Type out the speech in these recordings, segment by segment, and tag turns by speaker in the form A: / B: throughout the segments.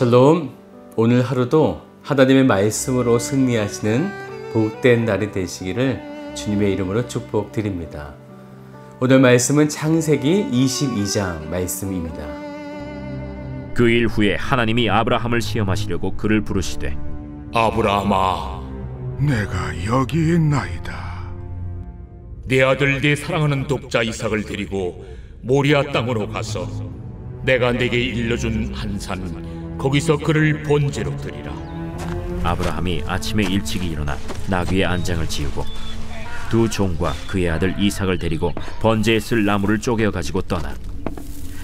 A: 샬롬. 오늘 하루도 하나님의 말씀으로 승리하시는 복된 날이 되시기를 주님의 이름으로 축복드립니다. 오늘 말씀은 창세기 22장 말씀입니다.
B: 그 일 후에 하나님이 아브라함을 시험하시려고 그를 부르시되,
C: 아브라함아,
D: 내가 여기 있나이다.
C: 내 아들 네 사랑하는 독자 이삭을 데리고 모리아 땅으로 가서 내가 네게 일러준 한 산 거기서 그를 번제로 드리라.
B: 아브라함이 아침에 일찍이 일어나 나귀의 안장을 지우고 두 종과 그의 아들 이삭을 데리고 번제에 쓸 나무를 쪼개어 가지고 떠나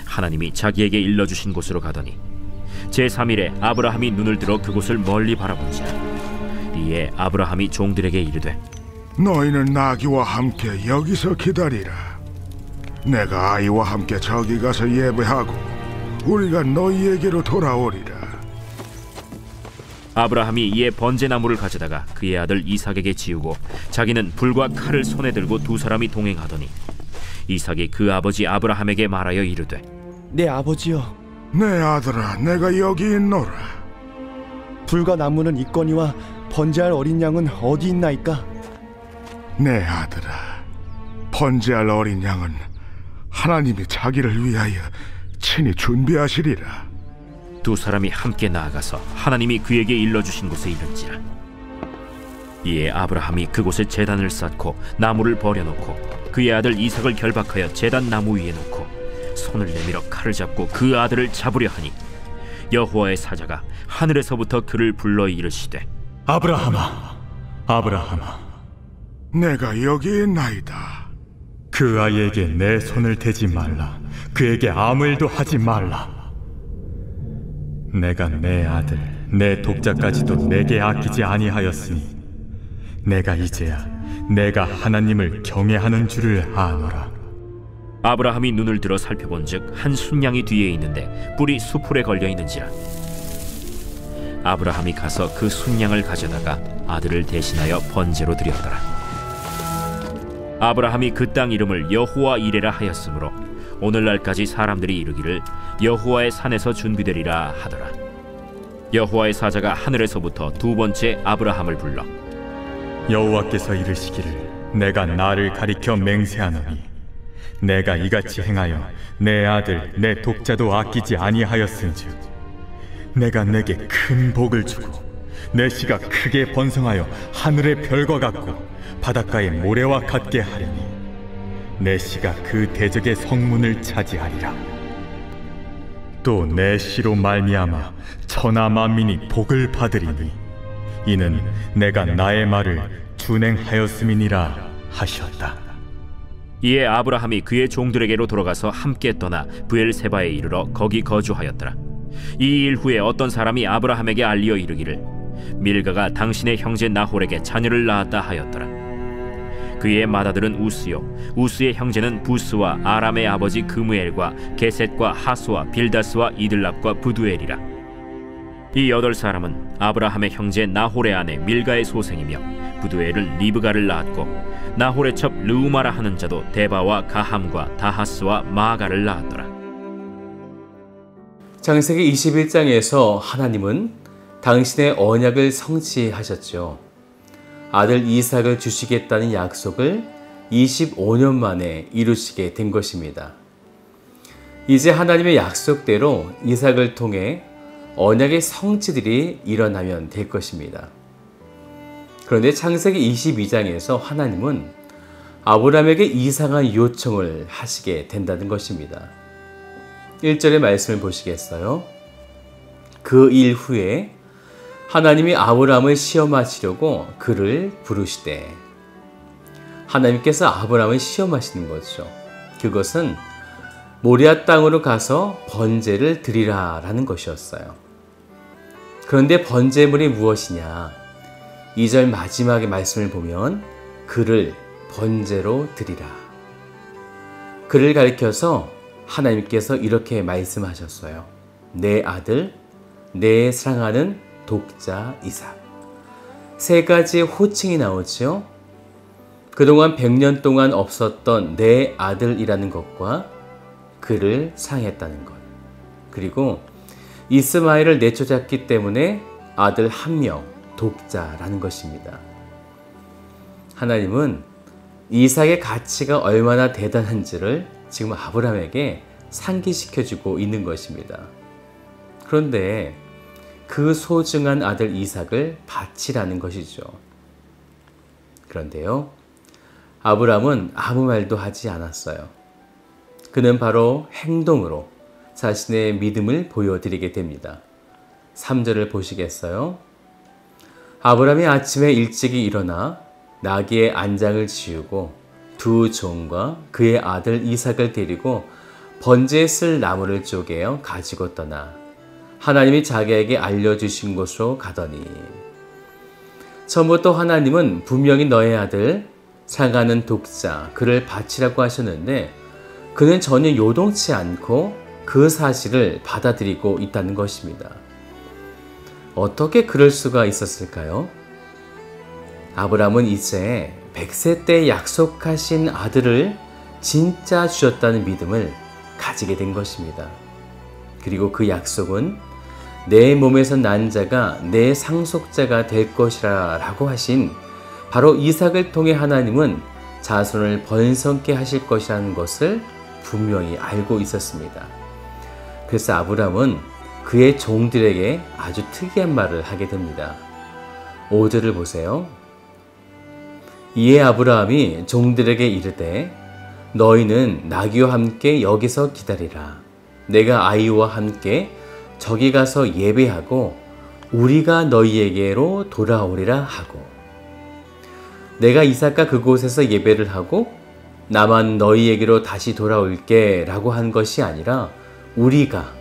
B: 하나님이 자기에게 일러주신 곳으로 가더니 제3일에 아브라함이 눈을 들어 그곳을 멀리 바라본지라. 이에 아브라함이 종들에게 이르되,
D: 너희는 나귀와 함께 여기서 기다리라. 내가 아이와 함께 저기 가서 예배하고 우리가 너희에게로 돌아오리라.
B: 아브라함이 이에 번제나무를 가져다가 그의 아들 이삭에게 지우고 자기는 불과 칼을 손에 들고 두 사람이 동행하더니 이삭이 그 아버지 아브라함에게 말하여 이르되,
E: 내 아버지여,
D: 내 아들아, 내가 여기 있노라.
E: 불과 나무는 있거니와 번제할 어린 양은 어디 있나이까?
D: 내 아들아, 번제할 어린 양은 하나님이 자기를 위하여 친히 준비하시리라.
B: 두 사람이 함께 나아가서 하나님이 그에게 일러주신 곳에 이른지라. 이에 아브라함이 그곳에 제단을 쌓고 나무를 버려놓고 그의 아들 이삭을 결박하여 제단 나무 위에 놓고 손을 내밀어 칼을 잡고 그 아들을 잡으려 하니 여호와의 사자가 하늘에서부터 그를 불러 이르시되,
F: 아브라함아, 아브라함아,
D: 내가 여기 있나이다.
F: 그 아이에게 내 손을 대지 말라. 그에게 아무 일도 하지 말라. 내가 내 아들, 내 독자까지도 내게 아끼지 아니하였으니 내가 이제야 내가 하나님을 경외하는 줄을 아노라.
B: 아브라함이 눈을 들어 살펴본즉 한 순양이 뒤에 있는데 뿔이 수풀에 걸려 있는지라. 아브라함이 가서 그 순양을 가져다가 아들을 대신하여 번제로 드렸더라. 아브라함이 그 땅 이름을 여호와 이레라 하였으므로 오늘날까지 사람들이 이르기를 여호와의 산에서 준비되리라 하더라. 여호와의 사자가 하늘에서부터 두 번째 아브라함을 불러,
F: 여호와께서 이르시기를 내가 나를 가리켜 맹세하노니 내가 이같이 행하여 내 아들 내 독자도 아끼지 아니하였은즉 내가 내게 큰 복을 주고 내 씨가 크게 번성하여 하늘의 별과 같고 바닷가의 모래와 같게 하리니 내 씨가 그 대적의 성문을 차지하리라. 또 내 씨로 말미암아 천하 만민이 복을 받으리니 이는 내가 나의 말을 준행하였음이니라 하셨다.
B: 이에 아브라함이 그의 종들에게로 돌아가서 함께 떠나 브엘세바에 이르러 거기 거주하였더라. 이 일 후에 어떤 사람이 아브라함에게 알리어 이르기를 밀가가 당신의 형제 나홀에게 자녀를 낳았다 하였더라. 그의 맏아들은 우스요, 우스의 형제는 부스와 아람의 아버지 그무엘과 게셋과 하수와 빌다스와 이들랍과 부두엘이라. 이 8사람은 아브라함의 형제 나홀의 아내 밀가의 소생이며 부두엘은 리브가를 낳았고 나홀의 첩 르우마라 하는 자도 데바와 가함과 다하스와 마아가를 낳았더라.
A: 창세기 21장에서 하나님은 당신의 언약을 성취하셨죠. 아들 이삭을 주시겠다는 약속을 25년 만에 이루시게 된 것입니다. 이제 하나님의 약속대로 이삭을 통해 언약의 성취들이 일어나면 될 것입니다. 그런데 창세기 22장에서 하나님은 아브라함에게 이상한 요청을 하시게 된다는 것입니다. 1절의 말씀을 보시겠어요? 그 일 후에 하나님이 아브라함을 시험하시려고 그를 부르시되, 하나님께서 아브라함을 시험하시는 거죠. 그것은 모리아 땅으로 가서 번제를 드리라 라는 것이었어요. 그런데 번제물이 무엇이냐? 2절 마지막의 말씀을 보면 그를 번제로 드리라. 그를 가리켜서 하나님께서 이렇게 말씀하셨어요. 내 아들, 내 사랑하는 독자 이삭. 3가지의 호칭이 나오죠. 그동안 100년 동안 없었던 내 아들이라는 것과 그를 사랑했다는 것, 그리고 이스마엘을 내쫓았기 때문에 아들 한 명, 독자라는 것입니다. 하나님은 이삭의 가치가 얼마나 대단한지를 지금 아브라함에게 상기시켜주고 있는 것입니다. 그런데 그 소중한 아들 이삭을 바치라는 것이죠. 그런데요, 아브라함은 아무 말도 하지 않았어요. 그는 바로 행동으로 자신의 믿음을 보여드리게 됩니다. 3절을 보시겠어요? 아브라함이 아침에 일찍이 일어나 나귀의 안장을 지우고 두 종과 그의 아들 이삭을 데리고 번제에 쓸 나무를 쪼개어 가지고 떠나 하나님이 자기에게 알려주신 곳으로 가더니, 처음부터 하나님은 분명히 너의 아들 사랑하는 독자 그를 바치라고 하셨는데 그는 전혀 요동치 않고 그 사실을 받아들이고 있다는 것입니다. 어떻게 그럴 수가 있었을까요? 아브라함은 이제 100세 때 약속하신 아들을 진짜 주셨다는 믿음을 가지게 된 것입니다. 그리고 그 약속은 내 몸에서 난 자가 내 상속자가 될 것이라 라고 하신 바로 이삭을 통해 하나님은 자손을 번성케 하실 것이라는 것을 분명히 알고 있었습니다. 그래서 아브라함은 그의 종들에게 아주 특이한 말을 하게 됩니다. 5절을 보세요. 이에 아브라함이 종들에게 이르되 너희는 나귀와 함께 여기서 기다리라. 내가 아이와 함께 저기 가서 예배하고 우리가 너희에게로 돌아오리라 하고, 내가 이삭과 그곳에서 예배를 하고 나만 너희에게로 다시 돌아올게 라고 한 것이 아니라 우리가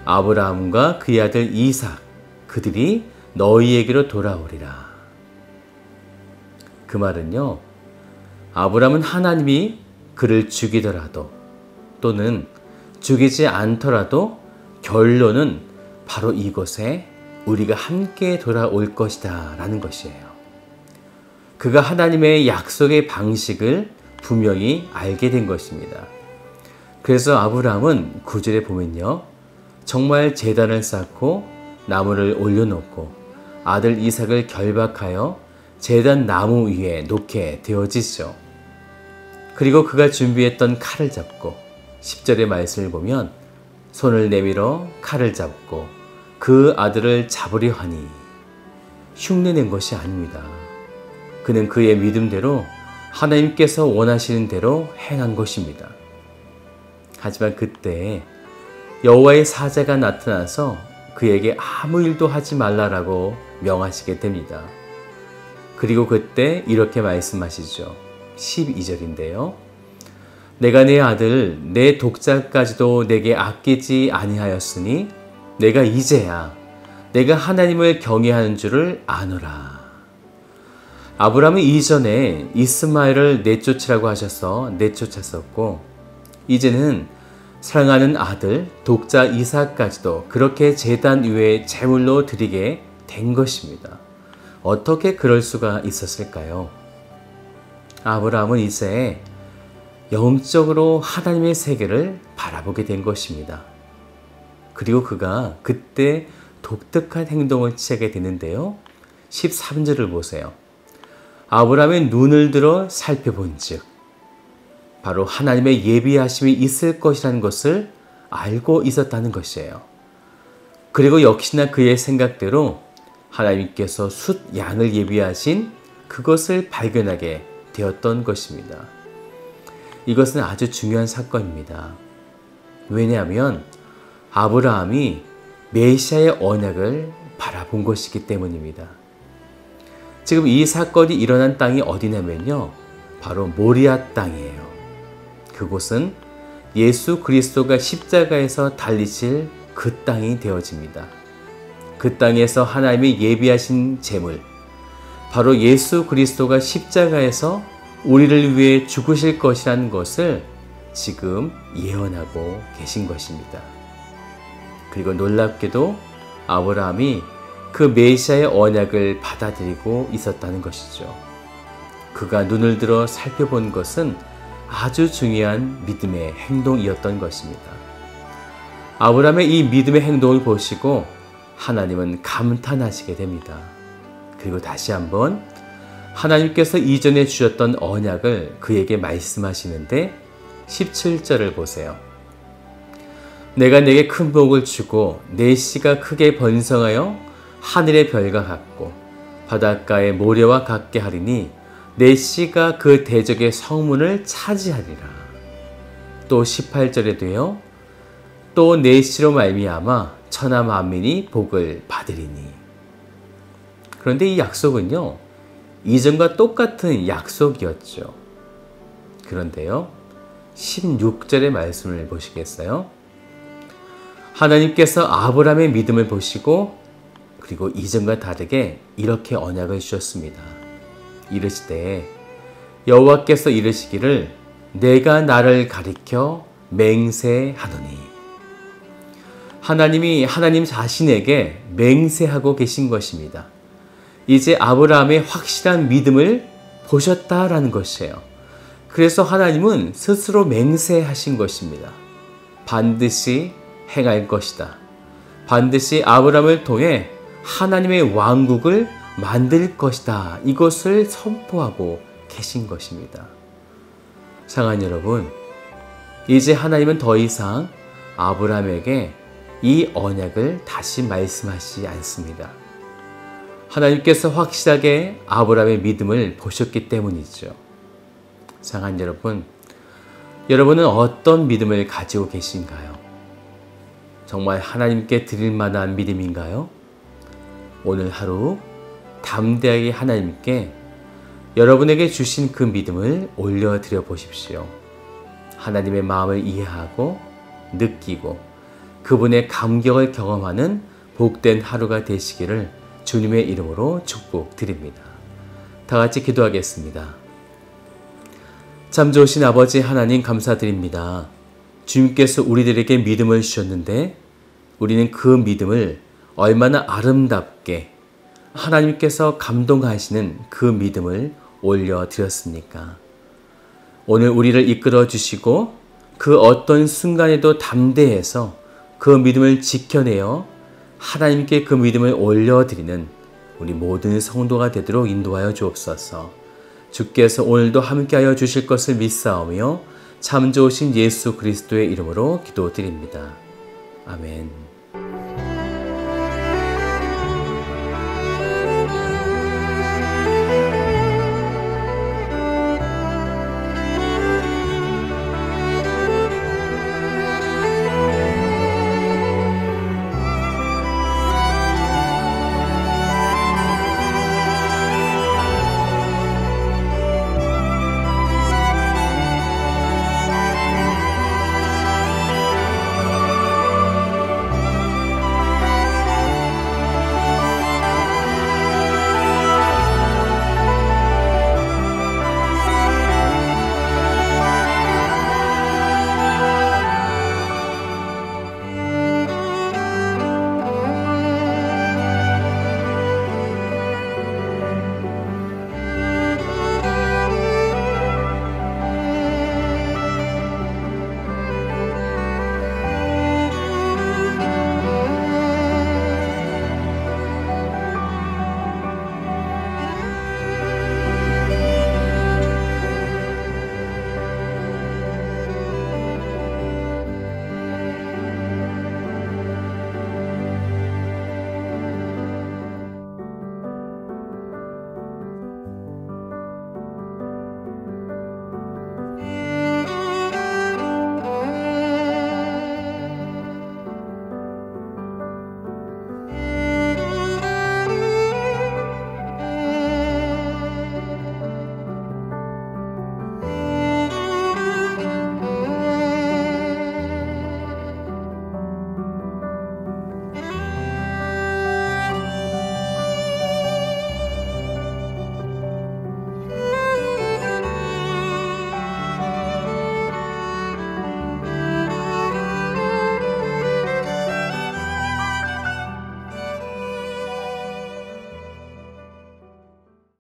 A: 아브라함과 그의 아들 이삭 그들이 너희에게로 돌아오리라. 그 말은요, 아브라함은 하나님이 그를 죽이더라도 또는 죽이지 않더라도 결론은 바로 이곳에 우리가 함께 돌아올 것이다 라는 것이에요. 그가 하나님의 약속의 방식을 분명히 알게 된 것입니다. 그래서 아브라함은 9절에 보면요, 정말 제단을 쌓고 나무를 올려놓고 아들 이삭을 결박하여 제단 나무 위에 놓게 되어지죠. 그리고 그가 준비했던 칼을 잡고 10절의 말씀을 보면 손을 내밀어 칼을 잡고 그 아들을 잡으려 하니, 흉내낸 것이 아닙니다. 그는 그의 믿음대로 하나님께서 원하시는 대로 행한 것입니다. 하지만 그때 여호와의 사자가 나타나서 그에게 아무 일도 하지 말라라고 명하시게 됩니다. 그리고 그때 이렇게 말씀하시죠. 12절인데요. 내가 내 아들 내 독자까지도 내게 아끼지 아니하였으니 내가 이제야 내가 하나님을 경외하는 줄을 아노라. 아브라함은 이전에 이스마엘을 내쫓으라고 하셔서 내쫓았었고, 이제는 사랑하는 아들 독자 이삭까지도 그렇게 제단 위에 제물로 드리게 된 것입니다. 어떻게 그럴 수가 있었을까요? 아브라함은 이제 영적으로 하나님의 세계를 바라보게 된 것입니다. 그리고 그가 그때 독특한 행동을 취하게 되는데요. 13절을 보세요. 아브라함의 눈을 들어 살펴본 즉 바로 하나님의 예비하심이 있을 것이라는 것을 알고 있었다는 것이에요. 그리고 역시나 그의 생각대로 하나님께서 숫 양을 예비하신 그것을 발견하게 되었던 것입니다. 이것은 아주 중요한 사건입니다. 왜냐하면 아브라함이 메시아의 언약을 바라본 것이기 때문입니다. 지금 이 사건이 일어난 땅이 어디냐면요, 바로 모리아 땅이에요. 그곳은 예수 그리스도가 십자가에서 달리실 그 땅이 되어집니다. 그 땅에서 하나님이 예비하신 제물, 바로 예수 그리스도가 십자가에서 우리를 위해 죽으실 것이라는 것을 지금 예언하고 계신 것입니다. 그리고 놀랍게도 아브라함이 그 메시아의 언약을 받아들이고 있었다는 것이죠. 그가 눈을 들어 살펴본 것은 아주 중요한 믿음의 행동이었던 것입니다. 아브라함의 이 믿음의 행동을 보시고 하나님은 감탄하시게 됩니다. 그리고 다시 한번 하나님께서 이전에 주셨던 언약을 그에게 말씀하시는데 17절을 보세요. 내가 내게 큰 복을 주고 내 씨가 크게 번성하여 하늘의 별과 같고 바닷가의 모래와 같게 하리니 내 씨가 그 대적의 성문을 차지하리라. 또 18절에도요. 또 내 씨로 말미암아 천하 만민이 복을 받으리니. 그런데 이 약속은요. 이전과 똑같은 약속이었죠. 그런데요. 16절의 말씀을 보시겠어요? 하나님께서 아브라함의 믿음을 보시고 그리고 이전과 다르게 이렇게 언약을 주셨습니다. 이르시되 여호와께서 이르시기를 내가 나를 가리켜 맹세하노니. 하나님이 하나님 자신에게 맹세하고 계신 것입니다. 이제 아브라함의 확실한 믿음을 보셨다라는 것이에요. 그래서 하나님은 스스로 맹세하신 것입니다. 반드시 행할 것이다. 반드시 아브라함을 통해 하나님의 왕국을 만들 것이다. 이것을 선포하고 계신 것입니다. 사랑하는 여러분, 이제 하나님은 더 이상 아브라함에게 이 언약을 다시 말씀하시지 않습니다. 하나님께서 확실하게 아브라함의 믿음을 보셨기 때문이죠. 사랑하는 여러분, 여러분은 어떤 믿음을 가지고 계신가요? 정말 하나님께 드릴 만한 믿음인가요? 오늘 하루 담대하게 하나님께 여러분에게 주신 그 믿음을 올려드려 보십시오. 하나님의 마음을 이해하고 느끼고 그분의 감격을 경험하는 복된 하루가 되시기를 주님의 이름으로 축복드립니다. 다 같이 기도하겠습니다. 참 좋으신 아버지 하나님 감사드립니다. 주님께서 우리들에게 믿음을 주셨는데 우리는 그 믿음을 얼마나 아름답게 하나님께서 감동하시는 그 믿음을 올려드렸습니까? 오늘 우리를 이끌어 주시고 그 어떤 순간에도 담대해서 그 믿음을 지켜내어 하나님께 그 믿음을 올려드리는 우리 모든 성도가 되도록 인도하여 주옵소서. 주께서 오늘도 함께하여 주실 것을 믿사오며 참 좋으신 예수 그리스도의 이름으로 기도드립니다. 아멘.